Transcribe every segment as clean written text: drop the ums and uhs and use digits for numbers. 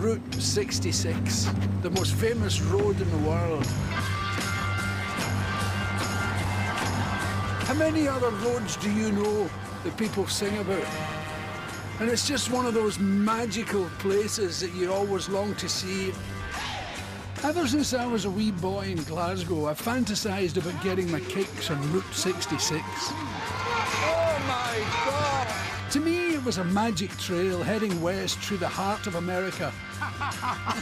Route 66, the most famous road in the world. How many other roads do you know that people sing about? And it's just one of those magical places that you always long to see. Ever since I was a wee boy in Glasgow, I fantasised about getting my kicks on Route 66. Oh my God! To me, it was a magic trail heading west through the heart of America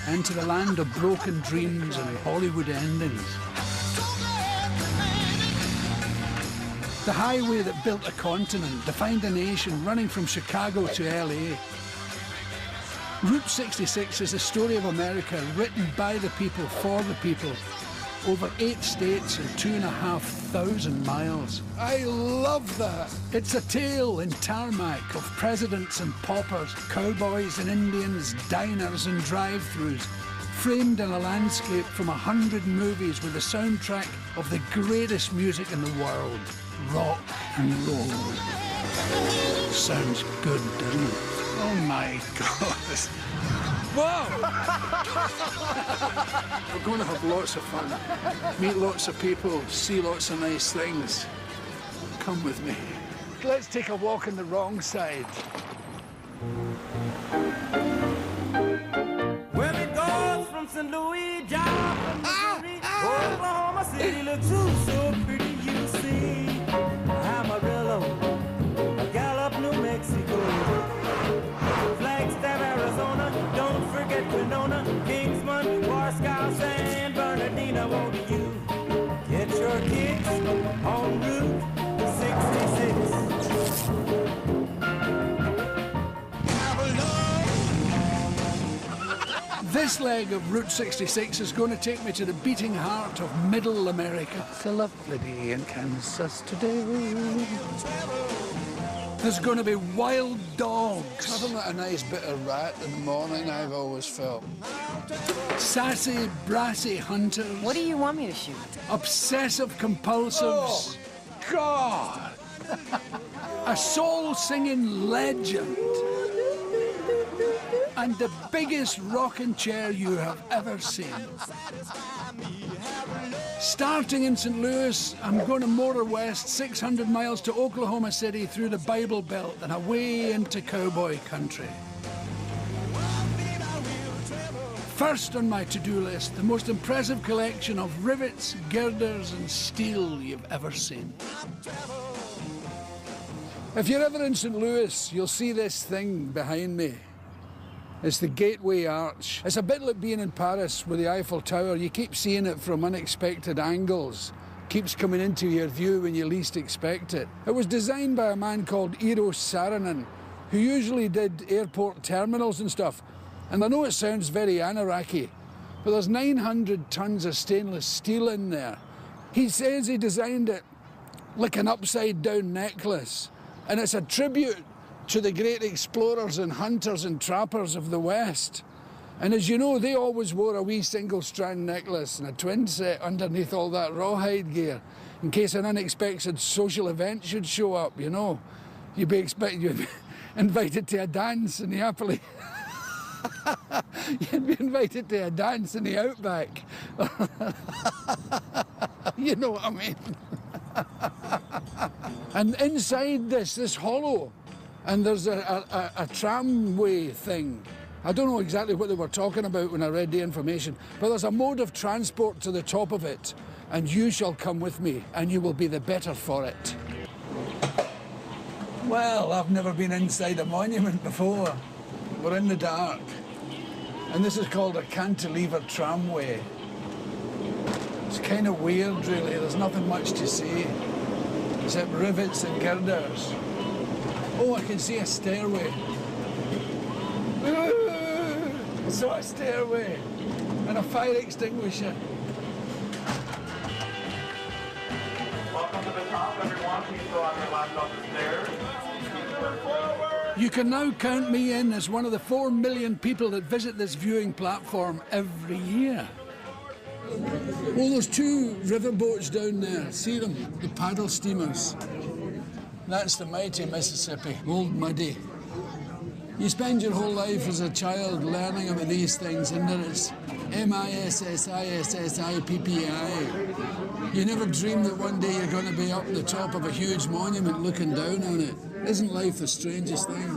into the land of broken dreams and Hollywood endings. The highway that built a continent, defined a nation, running from Chicago to LA. Route 66 is the story of America, written by the people, for the people, over 8 states and 2,500 miles. I love that. It's a tale in tarmac of presidents and paupers, cowboys and Indians, diners and drive-thrus, framed in a landscape from 100 movies with the soundtrack of the greatest music in the world, rock and roll. Sounds good, doesn't it? Oh my God. Wow! We're going to have lots of fun, meet lots of people, see lots of nice things. Come with me. Let's take a walk on the wrong side. Well, it goes from St. Louis down from Missouri, Oklahoma City looks so pretty, you see. Amarillo, Gallup, New Mexico, Flagstaff, Arizona, don't forget Winona, Kingsman, Warsaw, San Bernardino. Won't you get your kicks on Route 66? This leg of Route 66 is going to take me to the beating heart of Middle America. It's a lovely day in Kansas today. There's going to be wild dogs. Nothing like a nice bit of rat in the morning, I've always felt. Sassy, brassy hunters. What do you want me to shoot? Obsessive compulsives. Oh, God! A soul-singing legend. And the biggest rocking chair you have ever seen. Starting in St. Louis, I'm going to motor west 600 miles to Oklahoma City through the Bible Belt and away into cowboy country. First on my to-do list, the most impressive collection of rivets, girders and steel you've ever seen. If you're ever in St. Louis, you'll see this thing behind me. It's the Gateway Arch. It's a bit like being in Paris with the Eiffel Tower. You keep seeing it from unexpected angles. Keeps coming into your view when you least expect it. It was designed by a man called Eero Saarinen, who usually did airport terminals and stuff. And I know it sounds very Anaraki, but there's 900 tons of stainless steel in there. He says he designed it like an upside-down necklace, and it's a tribute to the great explorers and hunters and trappers of the West. And as you know, they always wore a wee single-strand necklace and a twin set underneath all that rawhide gear, in case an unexpected social event should show up, you know. You'd be invited to a dance in the Appalachia. You'd be invited to a dance in the outback. You know what I mean? And inside this hollow, and there's a tramway thing. I don't know exactly what they were talking about when I read the information, but there's a mode of transport to the top of it, and you shall come with me, and you will be the better for it. Well, I've never been inside a monument before. We're in the dark, and this is called a cantilever tramway. It's kind of weird, really. There's nothing much to see, except rivets and girders. Oh, I can see a stairway. I saw a stairway and a fire extinguisher. Welcome to the top, everyone. Please go on your left off the stairs. You can now count me in as one of the 4 million people that visit this viewing platform every year. Oh, there's 2 riverboats down there. See them? The paddle steamers. That's the mighty Mississippi, old muddy. You spend your whole life as a child learning about these things, and then it's MISSISSIPPI. You never dream that one day you're going to be up the top of a huge monument looking down on it. Isn't life the strangest thing?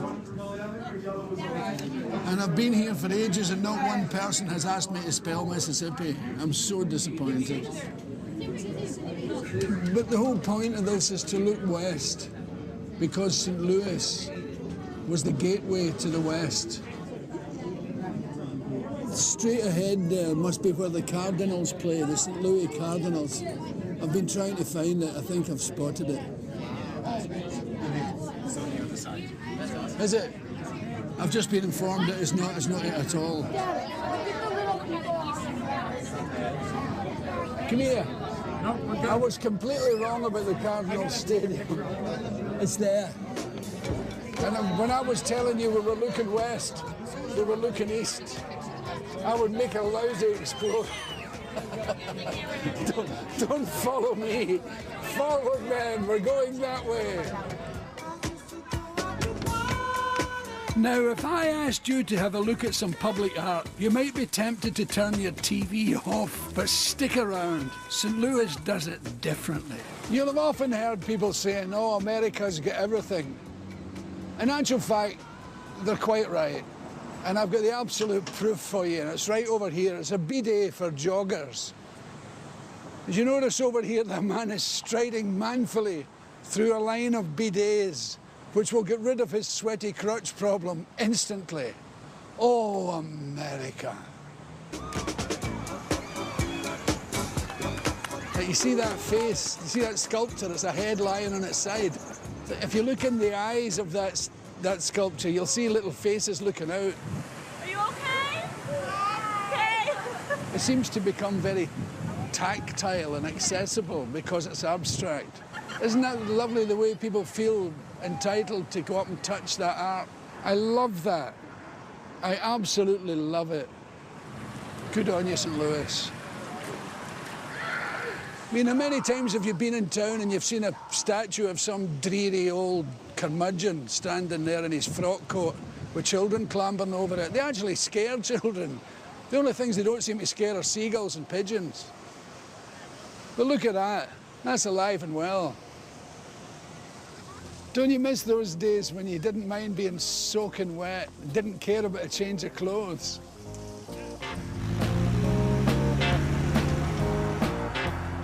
And I've been here for ages and not one person has asked me to spell Mississippi. I'm so disappointed. But the whole point of this is to look west, because St. Louis was the gateway to the west. Straight ahead there must be where the Cardinals play, the St. Louis Cardinals. I've been trying to find it. I think I've spotted it. Is it? I've just been informed that it's not it at all. Come here. I was completely wrong about the Cardinals Stadium. It's there. And when I was telling you we were looking west, we were looking east. I would make a lousy explode. Don't follow me. Forward, men. We're going that way. Now, if I asked you to have a look at some public art, you might be tempted to turn your TV off, but stick around. St. Louis does it differently. You'll have often heard people saying, oh, America's got everything. In actual fact, they're quite right. And I've got the absolute proof for you, and it's right over here. It's a bidet for joggers. As you notice over here, the man is striding manfully through a line of bidets, which will get rid of his sweaty crotch problem instantly. Oh, America. Now, you see that face? You see that sculpture? It's a head lying on its side. If you look in the eyes of that sculpture, you'll see little faces looking out. Are you okay? Okay. It seems to become very tactile and accessible because it's abstract. Isn't that lovely, the way people feel entitled to go up and touch that art? I love that. I absolutely love it. Good on you, St. Louis. I mean, how many times have you been in town and you've seen a statue of some dreary old curmudgeon standing there in his frock coat with children clambering over it? They actually scare children. The only things they don't seem to scare are seagulls and pigeons. But look at that. That's alive and well. Don't you miss those days when you didn't mind being soaking wet, didn't care about a change of clothes?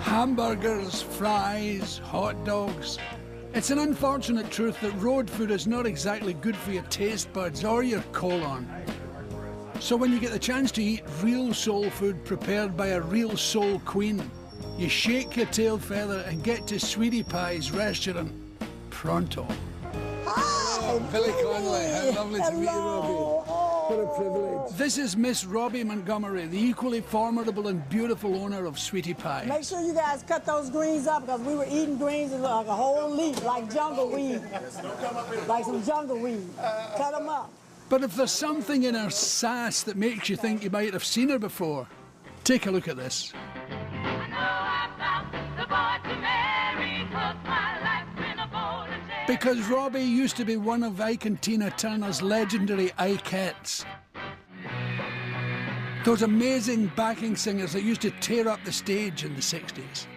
Hamburgers, fries, hot dogs. It's an unfortunate truth that road food is not exactly good for your taste buds or your colon. So when you get the chance to eat real soul food prepared by a real soul queen, you shake your tail feather and get to Sweetie Pie's restaurant pronto. Hi, Billy Connolly, how lovely to meet you, Robbie. What a privilege. This is Miss Robbie Montgomery, the equally formidable and beautiful owner of Sweetie Pie. Make sure you guys cut those greens up because we were eating greens like a whole leaf, like jungle weed. Like some jungle weed. Cut them up. But if there's something in her sass that makes you think you might have seen her before, take a look at this. Because Robbie used to be one of Ike and Tina Turner's legendary Ikeettes. Those amazing backing singers that used to tear up the stage in the 60s.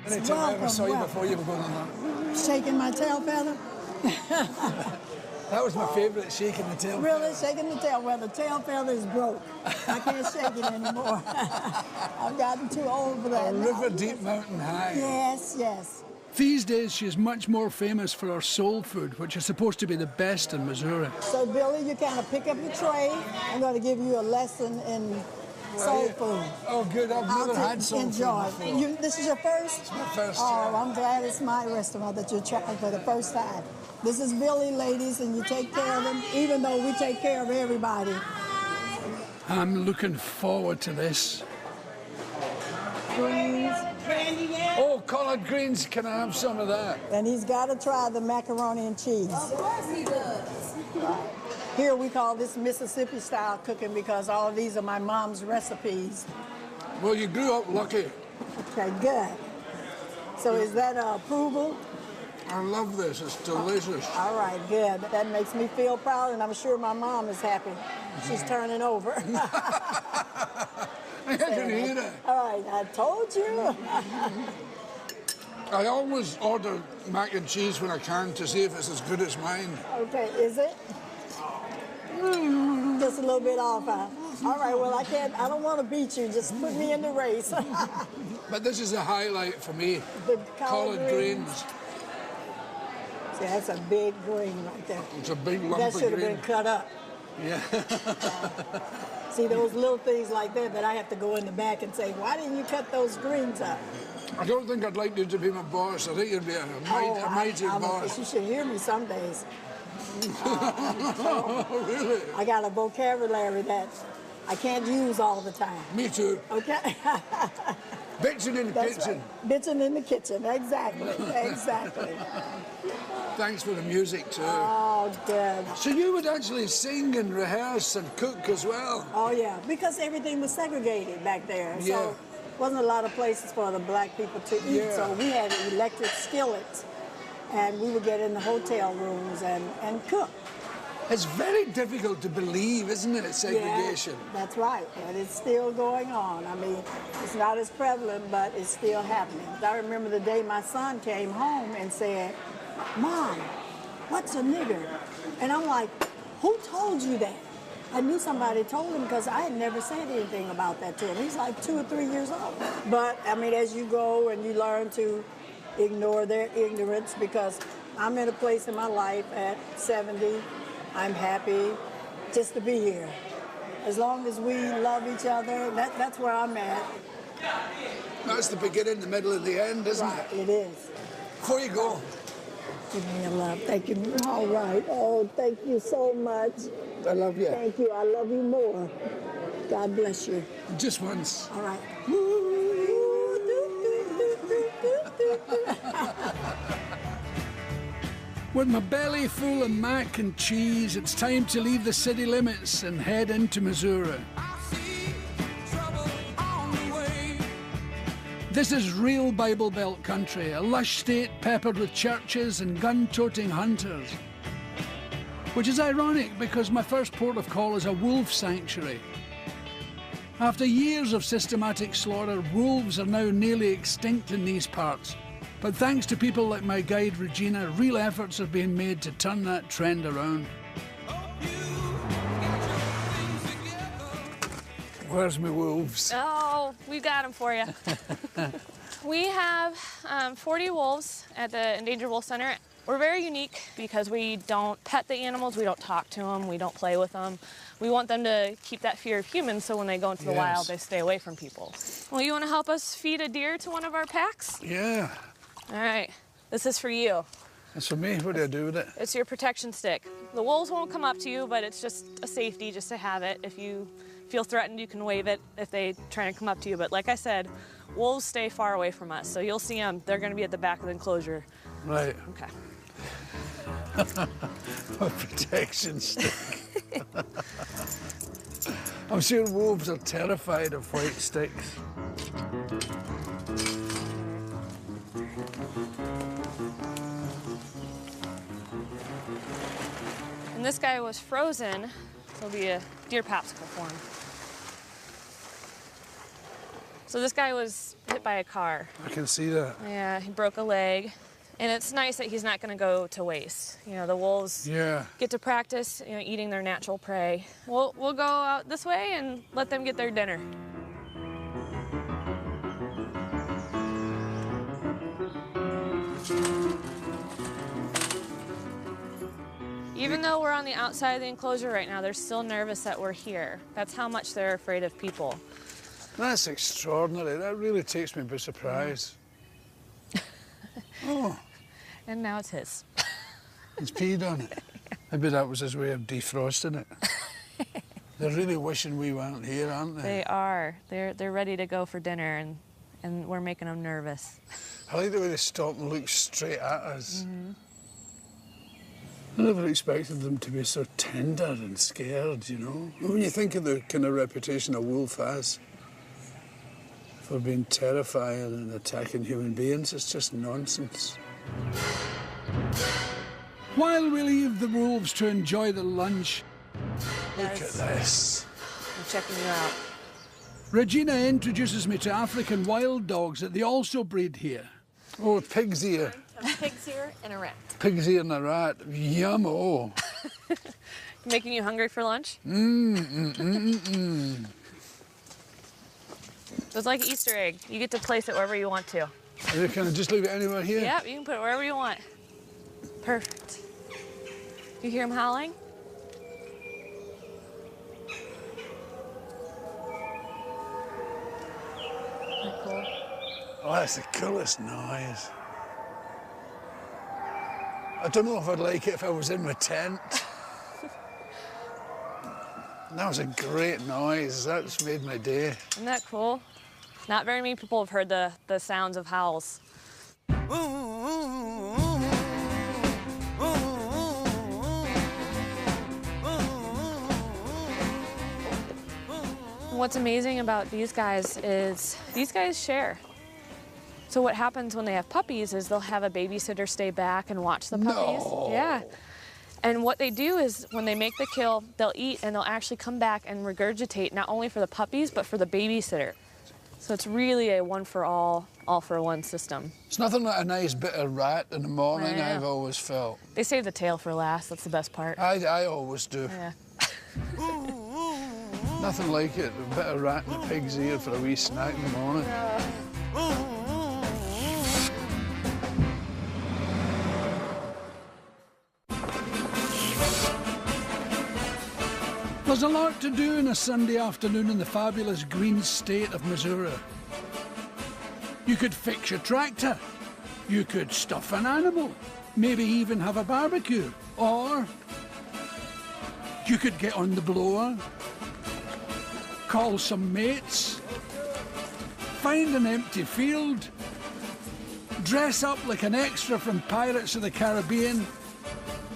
Anytime I ever saw you before, you were going on that. Shaking my tail feather? That was my favourite, shaking the tail feather. Really? Shaking the tail? Well, the tail feather is broke. I can't shake it anymore. I've gotten too old for that. A river deep, mountain high. Yes, yes. These days, she's much more famous for her soul food, which is supposed to be the best in Missouri. So, Billy, you kind of pick up your tray. I'm going to give you a lesson in soul food. Oh, good. I've never had soul food before. This is your first? It's my first Oh, time. I'm glad it's my restaurant that you're trying for the first time. This is Billy, ladies, and you take care of him, even though we take care of everybody. I'm looking forward to this. Greens. Oh, collard greens, can I have some of that? And he's got to try the macaroni and cheese. Of course he does. Here we call this Mississippi style cooking because all of these are my mom's recipes. Well, you grew up lucky. Okay, good. So is that approval? I love this. It's delicious. All right, good. That makes me feel proud, and I'm sure my mom is happy. She's turning over. I can hear it. All right, I told you. I always order mac and cheese when I can to see if it's as good as mine. Okay, is it? Just a little bit off, huh? All right, well, I don't want to beat you. Just put me in the race. But this is a highlight for me. The Collard greens. See, that's a big green right there. It's a big lump That of should have green. been cut up. Yeah. See, those little things like that I have to go in the back and say, why didn't you cut those greens up? I don't think I'd like you to be my boss. I think you'd be a mighty boss. You should hear me some days. Oh, really? I got a vocabulary that I can't use all the time. Me too. Okay? Bitching in the That's kitchen. right. Bitching in the kitchen, exactly, exactly. Thanks for the music too. Oh, good. So you would actually sing and rehearse and cook as well? Oh, yeah, because everything was segregated back there. Yeah. So wasn't a lot of places for the black people to eat. Yeah. So we had electric skillets, and we would get in the hotel rooms and cook. It's very difficult to believe, isn't it, segregation? Yeah, that's right, and it's still going on. I mean, it's not as prevalent, but it's still happening. I remember the day my son came home and said, Mom, what's a nigger? And I'm like, who told you that? I knew somebody told him because I had never said anything about that to him. He's like 2 or 3 years old. But, I mean, as you go and you learn to ignore their ignorance, because I'm in a place in my life at 70, I'm happy just to be here. As long as we love each other, that's where I'm at. That's the beginning, the middle, and the end, isn't Right, it? it is. Before you go, Give me a love. Thank you. All right. Oh, thank you so much. I love you. Thank you. I love you more. God bless you. Just once. All right. With my belly full of mac and cheese, it's time to leave the city limits and head into Missouri. This is real Bible Belt country, a lush state peppered with churches and gun-toting hunters. Which is ironic because my first port of call is a wolf sanctuary. After years of systematic slaughter, wolves are now nearly extinct in these parts. But thanks to people like my guide Regina, real efforts are being made to turn that trend around. Where's my wolves? Oh, we got them for you. We have 40 wolves at the Endangered Wolf Center. We're very unique because we don't pet the animals, we don't talk to them, we don't play with them. We want them to keep that fear of humans so when they go into the wild, they stay away from people. Well, you want to help us feed a deer to one of our packs? Yeah. All right, this is for you. That's for me. What do I do with it? It's your protection stick. The wolves won't come up to you, but it's just a safety just to have it. If you feel threatened, you can wave it if they try to come up to you. But like I said, wolves stay far away from us, so you'll see them. They're going to be at the back of the enclosure. Right. Okay. A protection stick. I'm sure wolves are terrified of white sticks. And this guy was frozen, so it'll be a deer popsicle for him. So this guy was hit by a car. I can see that. Yeah, he broke a leg. And it's nice that he's not going to go to waste. You know, the wolves get to practice, you know, eating their natural prey. We'll go out this way and let them get their dinner. Even though we're on the outside of the enclosure right now, they're still nervous that we're here. That's how much they're afraid of people. That's extraordinary. That really takes me by surprise. Oh. And now it's his. He's peed on it. Maybe that was his way of defrosting it. They're really wishing we weren't here, aren't they? They are. They're ready to go for dinner, and we're making them nervous. I like the way they stop and look straight at us. Mm-hmm. I never expected them to be so tender and scared, you know. When you think of the kind of reputation a wolf has for being terrifying and attacking human beings, it's just nonsense. While we leave the wolves to enjoy their lunch, Look at this. I'm checking you out. Regina introduces me to African wild dogs that they also breed here. Oh, a pig's ear. A pig's ear and a rat. Pig's ear and a rat. Yum, oh. Making you hungry for lunch? It's like Easter egg. You get to place it wherever you want to. Can I just leave it anywhere here? Yep, you can put it wherever you want. Perfect. You hear him howling? Isn't that cool? Oh, that's the coolest noise. I don't know if I'd like it if I was in my tent. That was a great noise. That's made my day. Isn't that cool? Not very many people have heard the sounds of howls. What's amazing about these guys is these guys share. So what happens when they have puppies is they'll have a babysitter stay back and watch the puppies. No. Yeah. And what they do is when they make the kill, they'll eat and they'll actually come back and regurgitate not only for the puppies, but for the babysitter. So it's really a one for all for one system. It's nothing like a nice bit of rat in the morning, Yeah. I've always felt. They save the tail for last. That's the best part. I always do. Yeah. Nothing like it. A bit of rat in a pig's ear for a wee snack in the morning. There's a lot to do on a Sunday afternoon in the fabulous green state of Missouri. You could fix your tractor. You could stuff an animal. Maybe even have a barbecue. Or you could get on the blower, call some mates, find an empty field, dress up like an extra from Pirates of the Caribbean,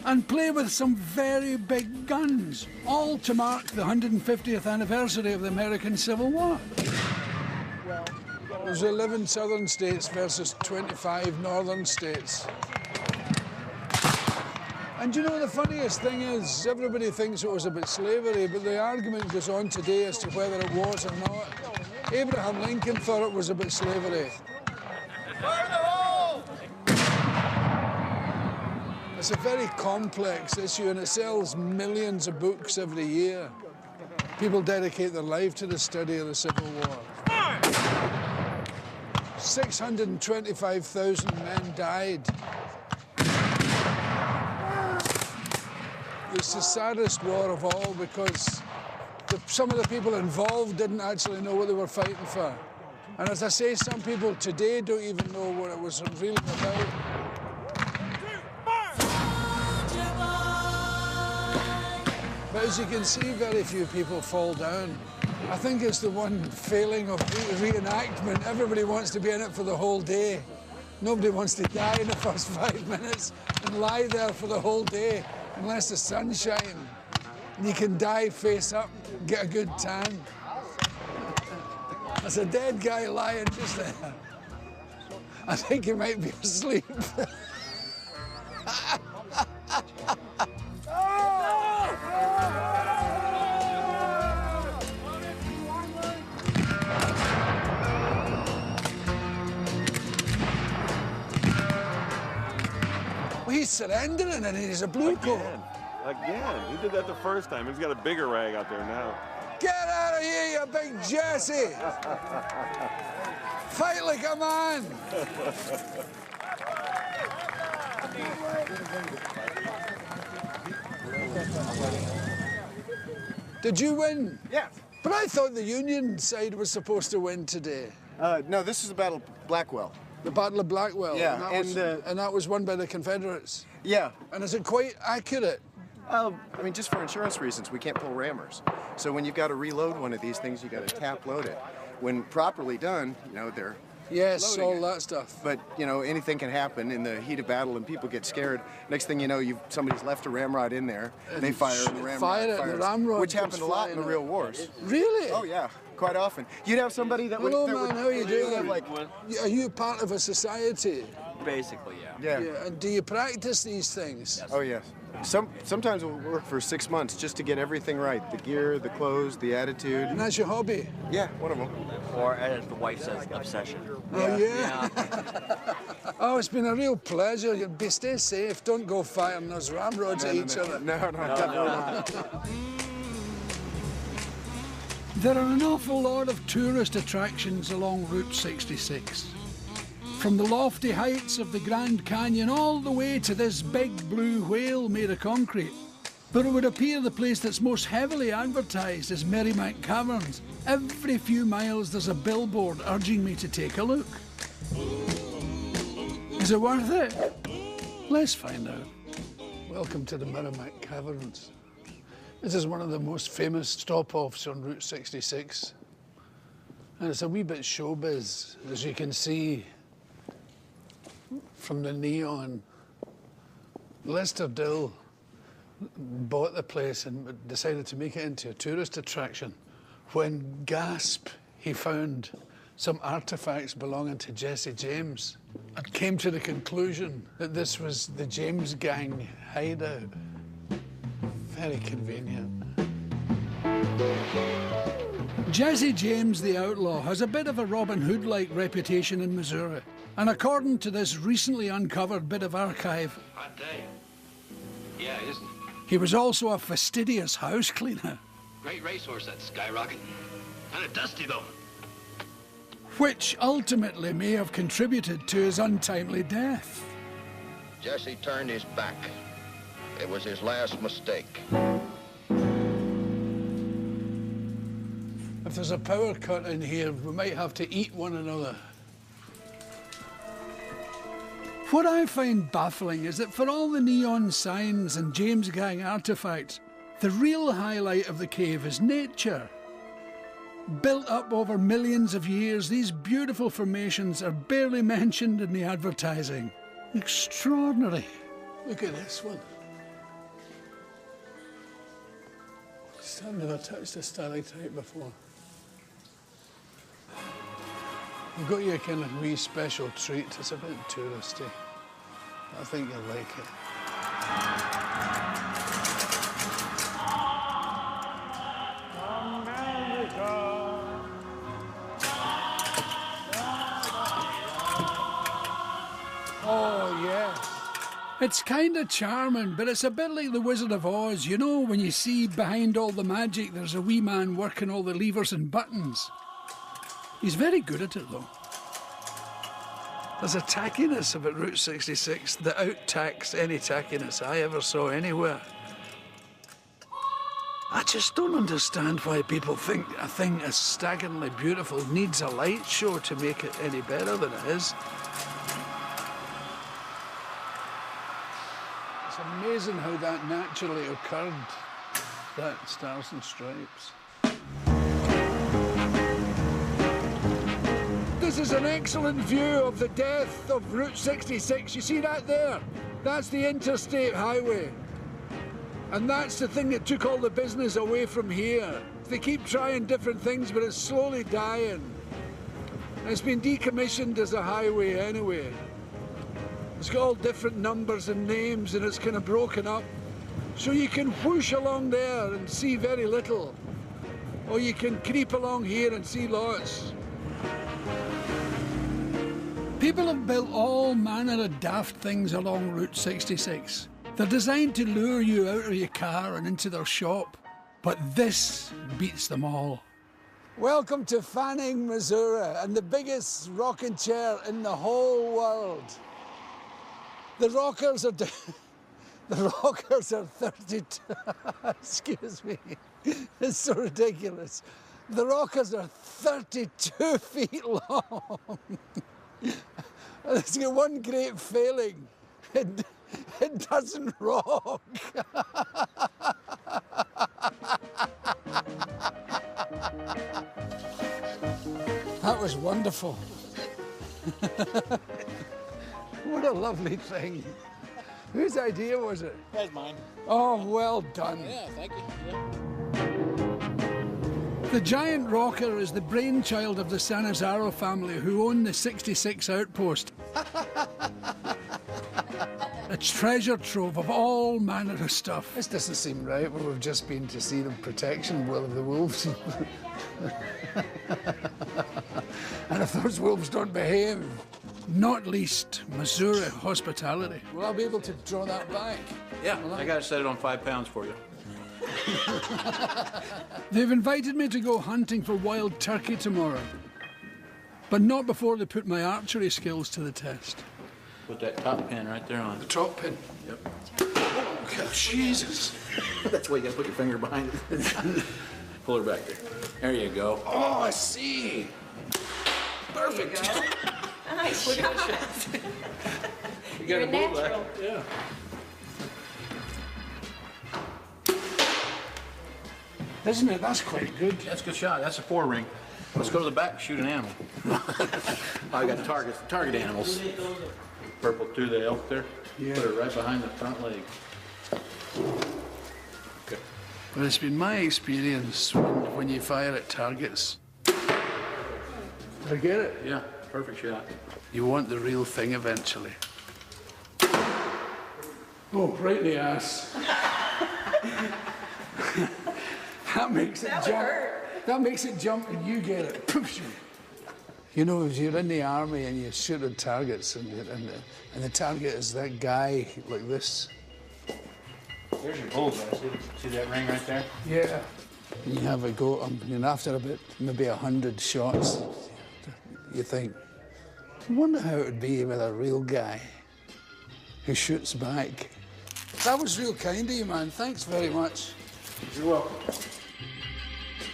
and play with some very big guns, all to mark the 150th anniversary of the American Civil War. There's 11 southern states versus 25 northern states. And you know, the funniest thing is, everybody thinks it was about slavery, but the argument goes on today as to whether it was or not. Abraham Lincoln thought it was about slavery. It's a very complex issue, and it sells millions of books every year. People dedicate their life to the study of the Civil War. 625,000 men died. It's the saddest war of all because some of the people involved didn't actually know what they were fighting for. And as I say, some people today don't even know what it was really about. But as you can see, very few people fall down. I think it's the one failing of reenactment. Everybody wants to be in it for the whole day. Nobody wants to die in the first 5 minutes and lie there for the whole day unless the sun's shining. And you can die face up, get a good tan. There's a dead guy lying just there. I think he might be asleep. Well, he's surrendering and he's a blue coat. Again. He did that the first time. He's got a bigger rag out there now. Get out of here, you big Jesse! Fight like a man! Did you win? Yeah. But I thought the Union side was supposed to win today. No, this is the Battle of Blackwell. The Battle of Blackwell. Yeah, and that was won by the Confederates. Yeah. And is it quite accurate? I mean, just for insurance reasons, we can't pull rammers. So when you've got to reload one of these things, you got to tap load it. When properly done, you know, they're Yes, loading all it. that stuff. But, you know, anything can happen in the heat of battle and people get scared. Next thing you know, somebody's left a ramrod in there, and they fire and the ramrod Fire it, and the fires, ramrod which happened a goes lot in the flying real wars. Really? Oh, yeah, quite often. You'd have somebody that would... Hello, that man, would, how you doing? Like, Are you part of a society? Basically, yeah. Yeah. And do you practice these things? Yes. Oh, yes. Sometimes we'll work for 6 months just to get everything right. The gear, the clothes, the attitude. And that's your hobby? Yeah, one of them. Or, as the wife says, obsession. Oh, yeah? Oh, it's been a real pleasure. Stay safe. Don't go firing those ramrods at each other. No, definitely not. There are an awful lot of tourist attractions along Route 66. From the lofty heights of the Grand Canyon all the way to this big blue whale made of concrete. But it would appear the place that's most heavily advertised is Merrimack Caverns. Every few miles there's a billboard urging me to take a look. Is it worth it? Let's find out. Welcome to the Merrimack Caverns. This is one of the most famous stop-offs on Route 66. And it's a wee bit showbiz, as you can see from the neon. Lester Dill bought the place and decided to make it into a tourist attraction when, gasp, he found some artifacts belonging to Jesse James and came to the conclusion that this was the James Gang hideout. Very convenient. Jesse James the Outlaw has a bit of a Robin Hood-like reputation in Missouri. And according to this recently uncovered bit of archive, Hot day. Yeah, isn't it? he was also a fastidious house cleaner. Great racehorse, that Skyrocket. Kind of dusty, though. Which ultimately may have contributed to his untimely death. Jesse turned his back. It was his last mistake. If there's a power cut in here, we might have to eat one another. What I find baffling is that for all the neon signs and James Gang artifacts, the real highlight of the cave is nature. Built up over millions of years, these beautiful formations are barely mentioned in the advertising. Extraordinary. Look at this one. I've never touched a stalactite before. I've got you a kind of wee special treat. It's a bit touristy. I think you'll like it. Oh, yeah. It's kind of charming, but it's a bit like the Wizard of Oz, you know, when you see behind all the magic there's a wee man working all the levers and buttons. He's very good at it, though. There's a tackiness about Route 66 that out-tacks any tackiness I ever saw anywhere. I just don't understand why people think a thing as staggeringly beautiful needs a light show to make it any better than it is. It's amazing how that naturally occurred, that Stars and Stripes. This is an excellent view of the death of Route 66. You see that there? That's the interstate highway. And that's the thing that took all the business away from here. They keep trying different things, but it's slowly dying. And it's been decommissioned as a highway anyway. It's got all different numbers and names, and it's kind of broken up. So you can whoosh along there and see very little. Or you can creep along here and see lots. People have built all manner of daft things along Route 66. They're designed to lure you out of your car and into their shop, but this beats them all. Welcome to Fanning, Missouri, and the biggest rocking chair in the whole world. The rockers are the rockers are 32. Excuse me, it's so ridiculous. The rockers are 32 feet long. It's got one great failing. It doesn't rock. That was wonderful. What a lovely thing. Whose idea was it? That's mine. Oh, well done. Yeah, thank you. Yeah. The giant rocker is the brainchild of the Sanazaro family, who own the 66 outpost. a treasure trove of all manner of stuff. This doesn't seem right. Well, we've just been to see the protection will of the wolves. And if those wolves don't behave... Not least Missouri hospitality. Will I be able to draw that back? Yeah, I got to set it on 5 pounds for you. They've invited me to go hunting for wild turkey tomorrow, but not before they put my archery skills to the test. Put that top pin right there on. The top pin? Yep. Oh, Jesus. That's why you got to put your finger behind it. Pull her back there. There you go. Oh, I see. Perfect. Nice shot. You got You're a bullseye. natural. Yeah. Isn't it? That's quite good. That's a good shot. That's a 4 ring. Let's go to the back and shoot an animal. I got target animals. Purple too, the elk there. Yeah. Put it right behind the front leg. Okay. Well, it's been my experience when you fire at targets. Did I get it? Yeah, perfect shot. You want the real thing eventually. Oh, right in the ass. That makes it jump. That makes it jump and you get it. You know, if you're in the army and you shoot at targets and the target is that guy like this. There's your bullseye. See that ring right there? Yeah. And you have a go, and after about maybe 100 shots, you think, I wonder how it would be with a real guy who shoots back. That was real kind of you, man. Thanks very much. You're welcome.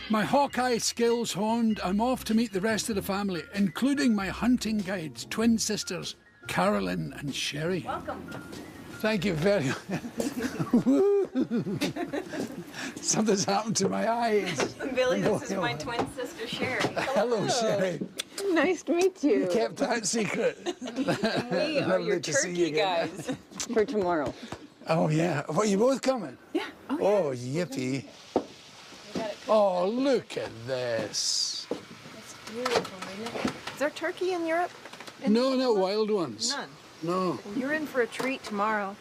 My Hawkeye skills honed, I'm off to meet the rest of the family, including my hunting guides, twin sisters, Carolyn and Sherry. Welcome. Thank you very much. Something's happened to my eyes. Billy, this is my twin sister, Sherry. Hello, Sherry. Nice to meet you. You kept that secret. We are your turkey guys for tomorrow. Oh, yeah. Well, you both coming? Yeah. Oh, yippee. Oh, look at this. It's beautiful, isn't it? Is there turkey in Europe? No, not wild ones. None. No. Well, you're in for a treat tomorrow.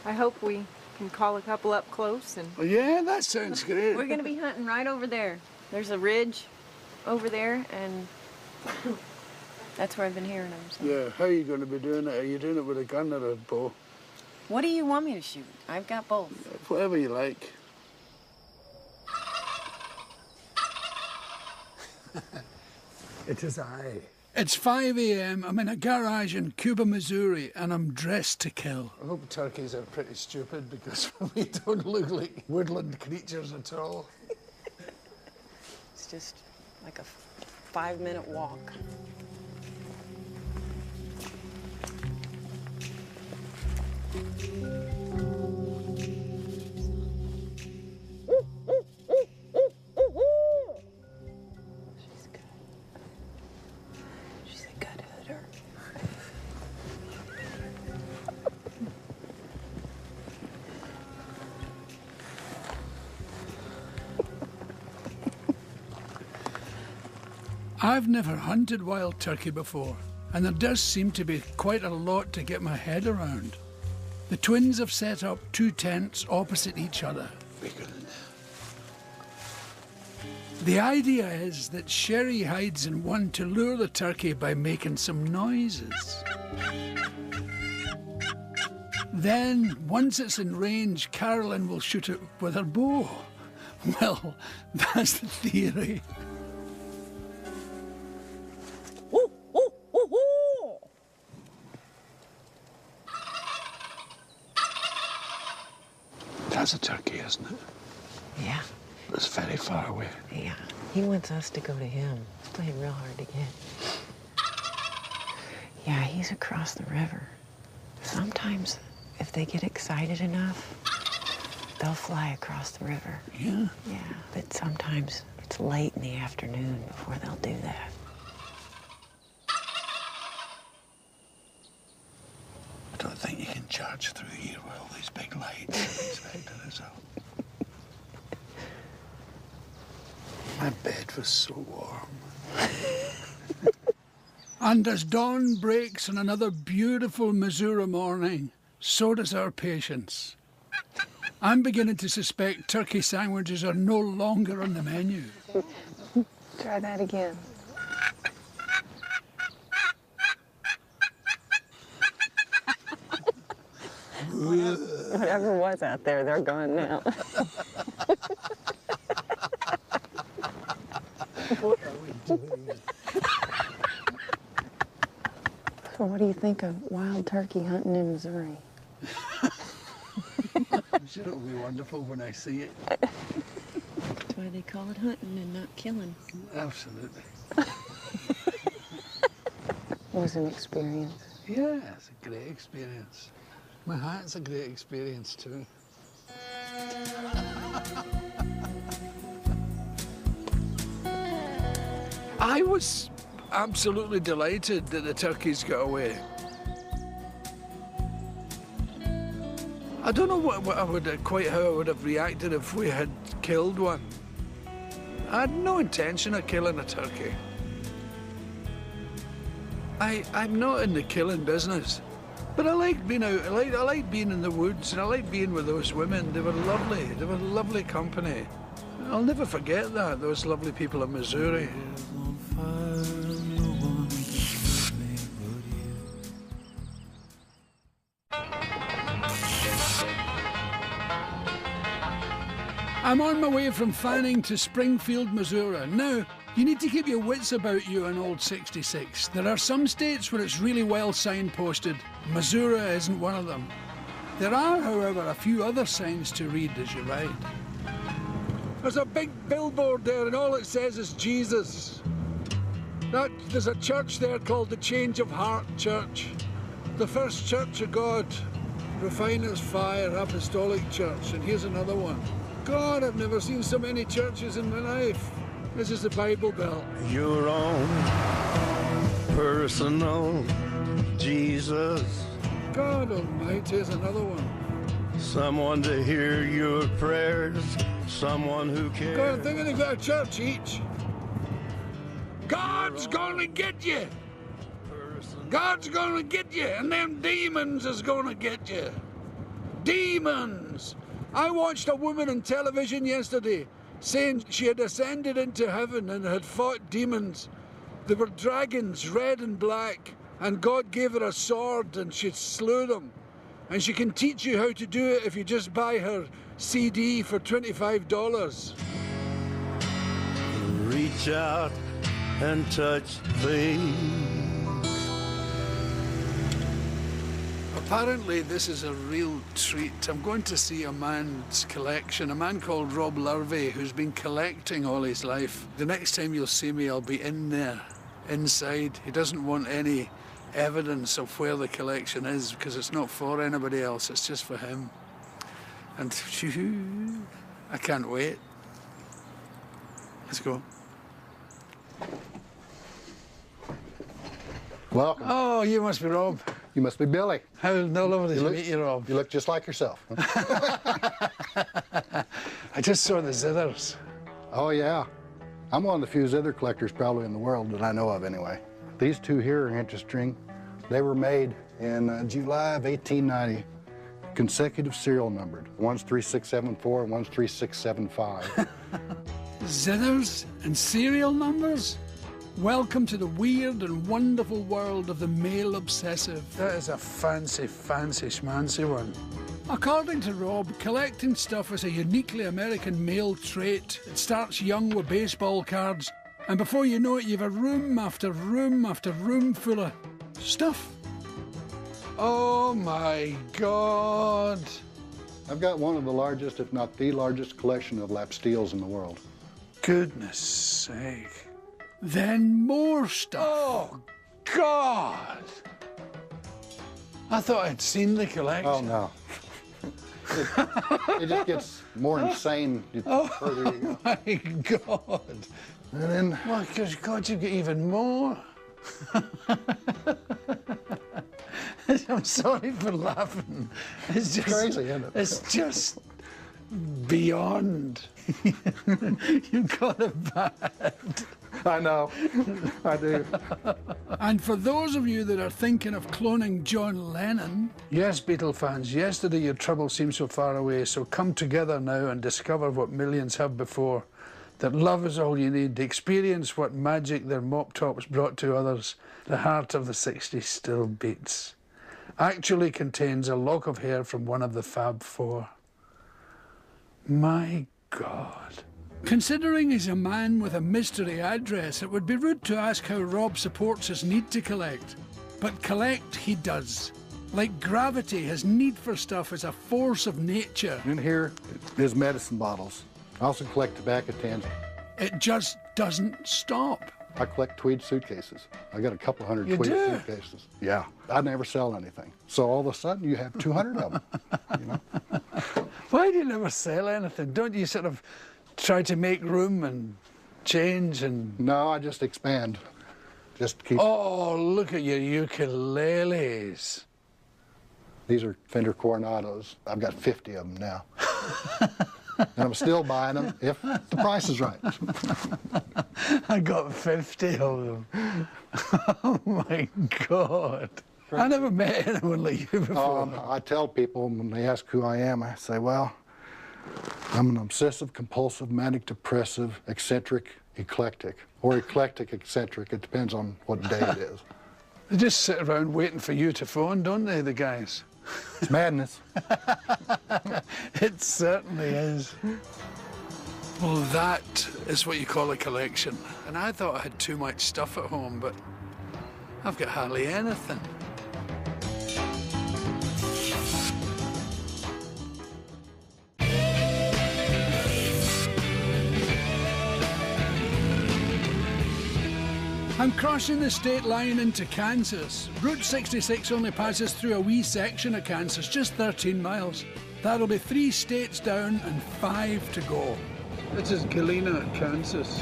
I hope we can call a couple up close and... Oh, yeah, that sounds great. We're going to be hunting right over there. There's a ridge over there, and that's where I've been hearing them. So. Yeah, how are you going to be doing it? Are you doing it with a gun or a bow? What do you want me to shoot? I've got both. Whatever you like. It is I. It's 5 a.m. I'm in a garage in Cuba, Missouri, and I'm dressed to kill. I hope turkeys are pretty stupid because we don't look like woodland creatures at all. It's just like a 5-minute walk. I've never hunted wild turkey before, and there does seem to be quite a lot to get my head around. The twins have set up 2 tents opposite each other. The idea is that Sherry hides in one to lure the turkey by making some noises. Then, once it's in range, Carolyn will shoot it with her bow. Well, that's the theory. That's a turkey, isn't it? Yeah. It's very far away. Yeah. He wants us to go to him. He's playing real hard to get. Yeah, he's across the river. Sometimes, if they get excited enough, they'll fly across the river. Yeah? Yeah, but sometimes it's late in the afternoon before they'll do that. I don't think you can charge through here with all these big lights. Expecting us up. My bed was so warm. And as dawn breaks on another beautiful Missouri morning, so does our patience. I'm beginning to suspect turkey sandwiches are no longer on the menu. Try that again. Whatever was out there, they're gone now. What are we doing? So what do you think of wild turkey hunting in Missouri? I'm sure it'll be wonderful when I see it. That's why they call it hunting and not killing. Absolutely. It was an experience. Yeah, it's a great experience. My hat's a great experience too. I was absolutely delighted that the turkeys got away. I don't know what I would quite how I would have reacted if we had killed one. I had no intention of killing a turkey. I'm not in the killing business, but I like being out. I like being in the woods, and I like being with those women. They were lovely. They were lovely company. I'll never forget that. Those lovely people in Missouri. I'm on my way from Fanning to Springfield, Missouri. Now, you need to keep your wits about you on Old 66. There are some states where it's really well signposted. Missouri isn't one of them. There are, however, a few other signs to read as you ride. There's a big billboard there and all it says is Jesus. There's a church there called the Change of Heart Church. The First Church of God, Refiner's Fire Apostolic Church, and here's another one. God, I've never seen so many churches in my life. This is the Bible Belt. Your own personal Jesus. God Almighty is another one. Someone to hear your prayers. Someone who cares. God, I think they've got a church each. God's gonna get you. God's gonna get you, and them demons is gonna get you. Demons. I watched a woman on television yesterday saying she had ascended into heaven and had fought demons. They were dragons, red and black, and God gave her a sword and she slew them. And she can teach you how to do it if you just buy her CD for $25. Reach out and touch things. Apparently this is a real treat. I'm going to see a man's collection, a man called Rob Lurvey, who's been collecting all his life. The next time you'll see me, I'll be in there, inside. He doesn't want any evidence of where the collection is because it's not for anybody else, it's just for him. And I can't wait. Let's go. Welcome. Oh, you must be Rob. You must be Billy. How lovely to meet you, Rob. You look just like yourself. I just saw the zithers. Oh, yeah. I'm one of the few zither collectors probably in the world that I know of anyway. These two here are interesting. They were made in July of 1890, consecutive serial numbered. One's 3674 and one's 3675. Zithers and serial numbers? Welcome to the weird and wonderful world of the male obsessive. That is a fancy, fancy schmancy one. According to Rob, collecting stuff is a uniquely American male trait. It starts young with baseball cards, and before you know it, you've a room after room after room full of stuff. Oh my God. I've got one of the largest, if not the largest, collection of lap steels in the world. Goodness sake. Then more stuff. Oh, God! I thought I'd seen the collection. Oh, no. It just gets more insane the further you go. Oh, my God. And then... Well, God, you get even more. I'm sorry for laughing. It's just crazy, isn't it? It's just beyond. You've got it bad. I know. I do. And for those of you that are thinking of cloning John Lennon, yes, Beatle fans, yesterday your trouble seemed so far away, so come together now and discover what millions have before, that love is all you need, experience what magic their mop tops brought to others. The heart of the 60s still beats. Actually contains a lock of hair from one of the Fab Four. My God. Considering he's a man with a mystery address, it would be rude to ask how Rob supports his need to collect. But collect he does. Like gravity, his need for stuff is a force of nature. In here is medicine bottles. I also collect tobacco tins. It just doesn't stop. I collect tweed suitcases. I got a couple hundred You tweed do? suitcases. Yeah, I never sell anything. So all of a sudden you have 200 of them, you know? Why do you never sell anything? Don't you sort of try to make room and change and... No, I just expand. Just keep... Oh, look at your ukuleles. These are Fender Coronados. I've got 50 of them now. And I'm still buying them if the price is right. I got 50 of them. Oh my God. I never met anyone like you before. I tell people when they ask who I am, I say, well, I'm an obsessive, compulsive, manic, depressive, eccentric, eclectic. Or eclectic, eccentric. It depends on what day it is. They just sit around waiting for you to phone, don't they, the guys? It's madness. It certainly is. Well, that is what you call a collection. And I thought I had too much stuff at home, but I've got hardly anything. I'm crossing the state line into Kansas. Route 66 only passes through a wee section of Kansas, just 13 miles. That'll be 3 states down and 5 to go. This is Galena, Kansas.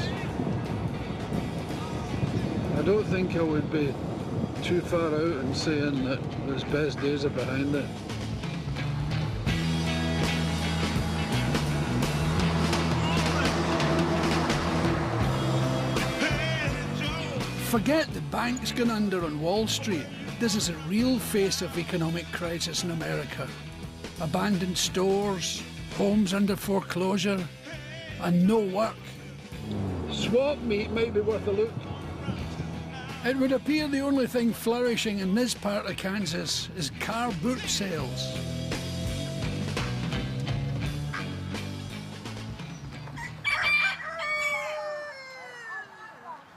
I don't think I would be too far out in saying that his best days are behind it. Forget the banks gone under on Wall Street. This is a real face of economic crisis in America. Abandoned stores, homes under foreclosure, and no work. Swap meet might be worth a look. It would appear the only thing flourishing in this part of Kansas is car boot sales.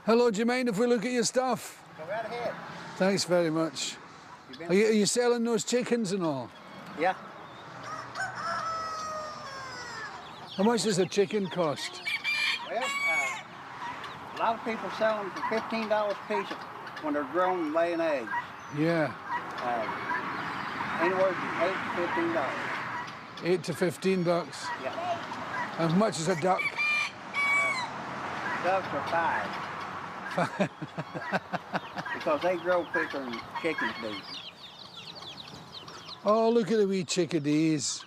Hello, do you mind if we look at your stuff? Go right ahead. Thanks very much. Are you selling those chickens and all? Yeah. How much does a chicken cost? Well, a lot of people sell them for $15 a piece when they're grown and laying eggs. Yeah. Anywhere from $8 to $15. $8 to $15? Yeah. As much as a duck? Ducks are 5. Because they grow quicker than chickens do. Oh, look at the wee chickadees.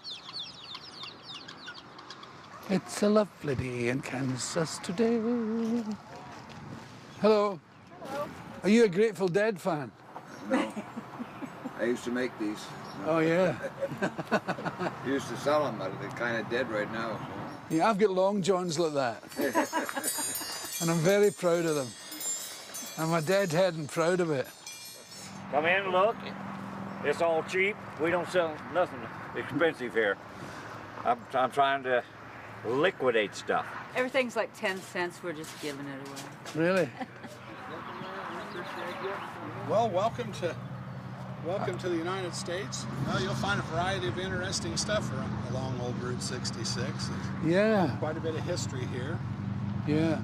It's a lovely day in Kansas today. Hello. Hello. Are you a Grateful Dead fan? No. I used to make these. Oh, yeah. Used to sell them, but they're kind of dead right now. So. Yeah, I've got long johns like that. And I'm very proud of them. I'm a deadhead and proud of it. Come in and look. It's all cheap. We don't sell nothing expensive here. I'm trying to liquidate stuff. Everything's like 10 cents. We're just giving it away. Really? Well, welcome to the United States. Well, you'll find a variety of interesting stuff along Old Route 66. Yeah. Quite a bit of history here. Yeah.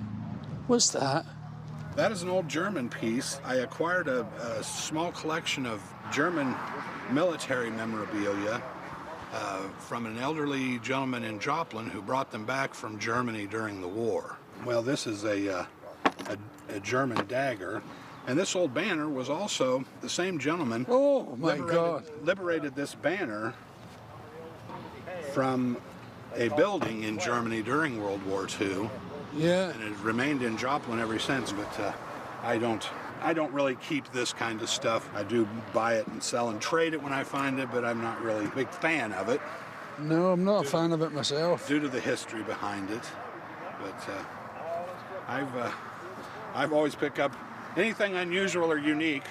What's that? That is an old German piece. I acquired a small collection of German military memorabilia from an elderly gentleman in Joplin who brought them back from Germany during the war. Well, this is a German dagger. And this old banner was also the same gentleman. Oh, my God. Liberated this banner from a building in Germany during World War II. Yeah. And it remained in Joplin ever since. But I don't really keep this kind of stuff. I do buy it and sell and trade it when I find it, but I'm not really a big fan of it. No, I'm not a fan of it myself. Due to the history behind it. But I've always picked up anything unusual or unique.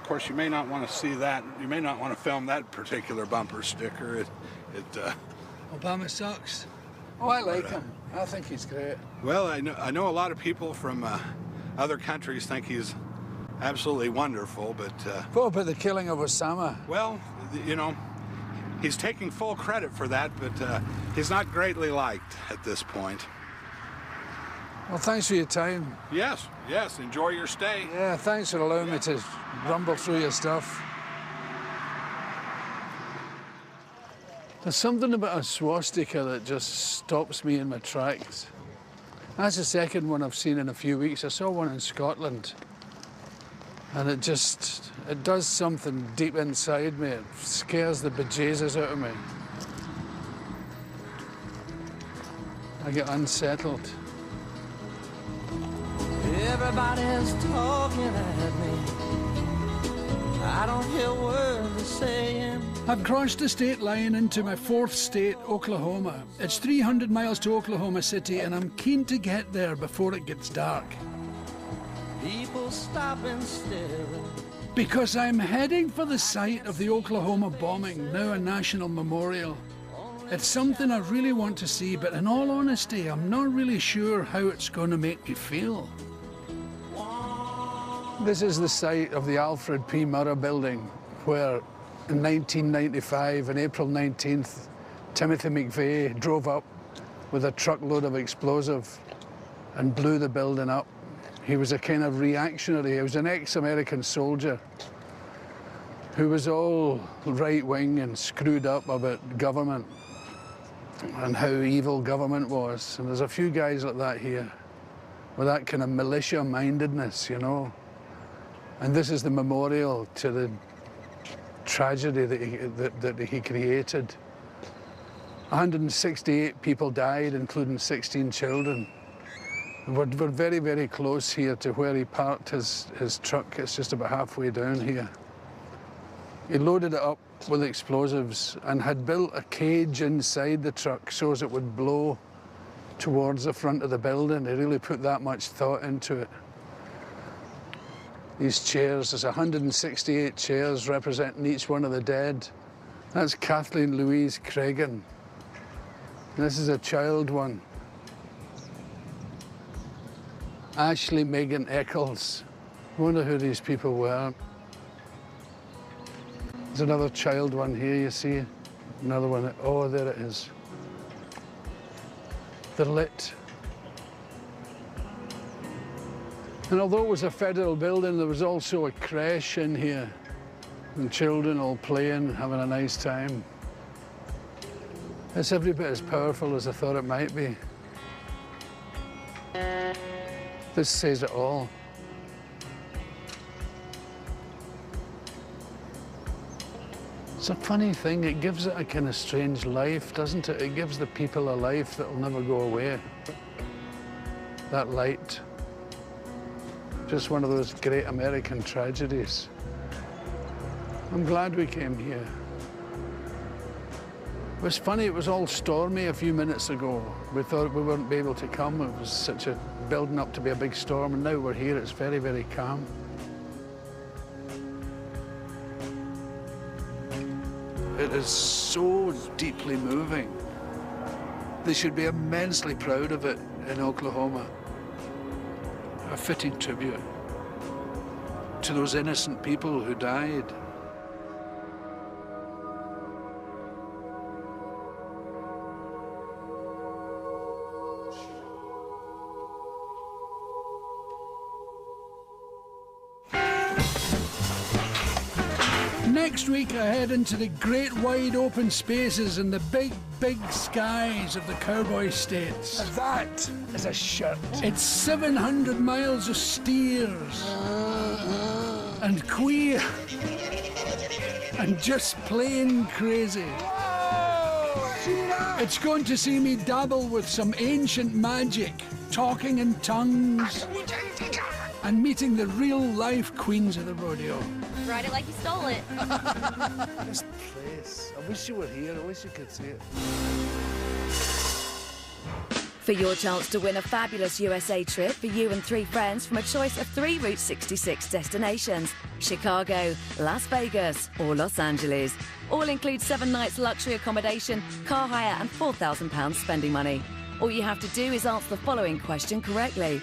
Of course, you may not want to see that. You may not want to film that particular bumper sticker. Obama sucks. Oh, I like him. I think he's great. Well, I know a lot of people from other countries think he's absolutely wonderful, but... What about the killing of Osama? Well, you know, he's taking full credit for that, but he's not greatly liked at this point. Well, thanks for your time. Yes, enjoy your stay. Yeah, thanks for allowing me to rumble through your stuff. There's something about a swastika that just stops me in my tracks. That's the second one I've seen in a few weeks. I saw one in Scotland. And it does something deep inside me. It scares the bejesus out of me. I get unsettled. Everybody's talking at me. I don't hear words they're saying. I've crossed the state line into my fourth state, Oklahoma. It's 300 miles to Oklahoma City, and I'm keen to get there before it gets dark. People stop and stare. Because I'm heading for the site of the Oklahoma bombing, now a national memorial. It's something I really want to see, but in all honesty, I'm not really sure how it's going to make me feel. This is the site of the Alfred P. Murrah building, where in 1995, on April 19th, Timothy McVeigh drove up with a truckload of explosive and blew the building up. He was a kind of reactionary. He was an ex-American soldier who was all right-wing and screwed up about government and how evil government was. And there's a few guys like that here, with that kind of militia-mindedness, you know. And this is the memorial to the tragedy that he created. 168 people died, including 16 children. We're very, very close here to where he parked his truck. It's just about halfway down here. He loaded it up with explosives and had built a cage inside the truck so as it would blow towards the front of the building. He really put that much thought into it. These chairs, there's 168 chairs representing each one of the dead. That's Kathleen Louise Cregan. This is a child one. Ashley Megan Eccles. I wonder who these people were. There's another child one here, you see. Another one, oh, there it is. They're lit. And although it was a federal building, there was also a creche in here. And children all playing, having a nice time. It's every bit as powerful as I thought it might be. This says it all. It's a funny thing, it gives it a kind of strange life, doesn't it? It gives the people a life that'll never go away. That light. Just one of those great American tragedies. I'm glad we came here. It was funny, it was all stormy a few minutes ago. We thought we wouldn't be able to come. It was such a building up to be a big storm, and now we're here, it's very, very calm. It is so deeply moving. They should be immensely proud of it in Oklahoma. A fitting tribute to those innocent people who died. Next week I head into the great wide open spaces and the big, big skies of the cowboy states. That is a shirt. It's 700 miles of steers and queer and just plain crazy. It's going to see me dabble with some ancient magic, talking in tongues and meeting the real-life queens of the rodeo. Ride it like you stole it. This place. I wish you were here. I wish you could see it. For your chance to win a fabulous USA trip for you and 3 friends from a choice of 3 Route 66 destinations: Chicago, Las Vegas or Los Angeles. All include 7 nights luxury accommodation, car hire and £4,000 spending money. All you have to do is answer the following question correctly.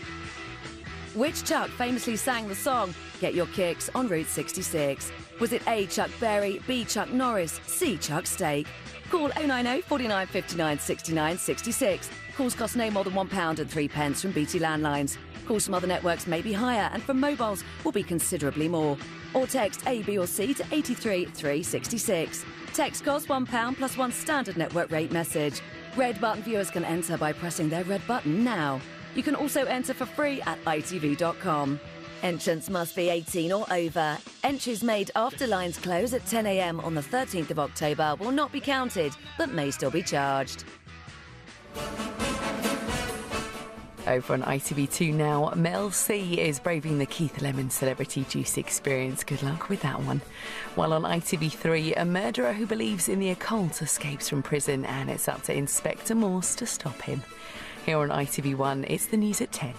Which Chuck famously sang the song Get Your Kicks on Route 66? Was it A, Chuck Berry, B, Chuck Norris, C, Chuck Steak? Call 090 49 59 69 66. Calls cost no more than £1 and 3 pence from BT landlines. Calls from other networks may be higher and from mobiles will be considerably more. Or text A, B or C to 83 366. Text costs £1 plus 1 standard network rate message. Red button viewers can enter by pressing their red button now. You can also enter for free at itv.com. Entrants must be 18 or over. Entries made after lines close at 10 a.m. on the 13th of October will not be counted, but may still be charged. Over on ITV2 now, Mel C is braving the Keith Lemon Celebrity Juice experience. Good luck with that one. While on ITV3, a murderer who believes in the occult escapes from prison, and it's up to Inspector Morse to stop him. Here on ITV1, it's the news at 10.